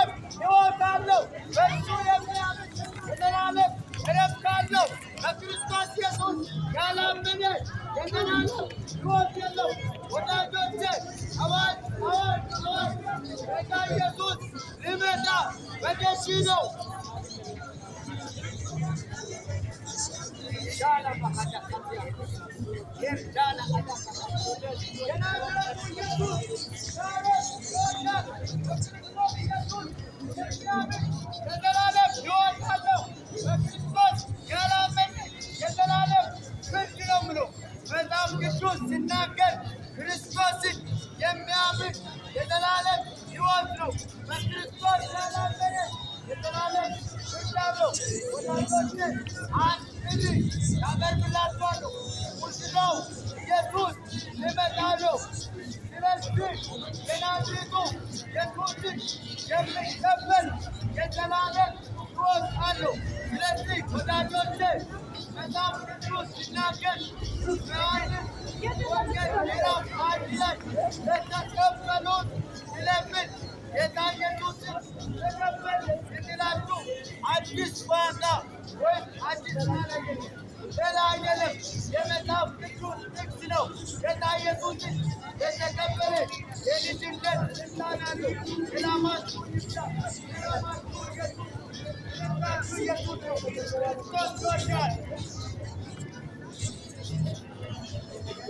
የዘላለም ሕይወት አለው። በእሱ የሚያምን የዘላለም ዕረፍት አለው። በክርስቶስ ኢየሱስ ያላመነ የዘላለም ሕይወት የለው። ወዳጆቼ አዋጅ አዋጅ አዋጅ! ጌታ ኢየሱስ ሊመጣ በደጅ ነው። የዘላለም ሕይወት አለው። በክርስቶስ ያላመነ የዘላለም ፍርድ ነው ብሎ መጽሐፍ ቅዱስ ሲናገር ክርስቶስን የሚያምን የዘላለም ሕይወት ነው። በክርስቶስ ያላመነ የዘላለም ፍርድ አለው። ወዳጆቼ አንድ ጥሪ ያቀርብላችኋለሁ። ሙሽራው ኢየሱስ ሊመጣ ነው። ስለዚህ የናዝሬቱ ኢየሱስን የሚቀበል የዘላለም ሕይወት አለው። ስለዚህ ወዳጆቼ መጽሐፍ ቅዱስ ሲናገር በዮሐንስ ወንጌል ምዕራፍ 1 ላይ ለተቀበሉት ስለምን ጌታ ኢየሱስን ተቀበል እንላችሁ አዲስ ዋጋ ወይም አዲስ ማለገኝ ሌላ አይደለም። የመጽሐፍ ቅዱስ ጥቅስ ነው። ጌታ ኢየሱስን የተቀበለ የልጅነት ስልጣን አለው። የላማቱ ይብዛ የላማቱ ኢየሱስ ነው። ክርስቶስ ይወዳል።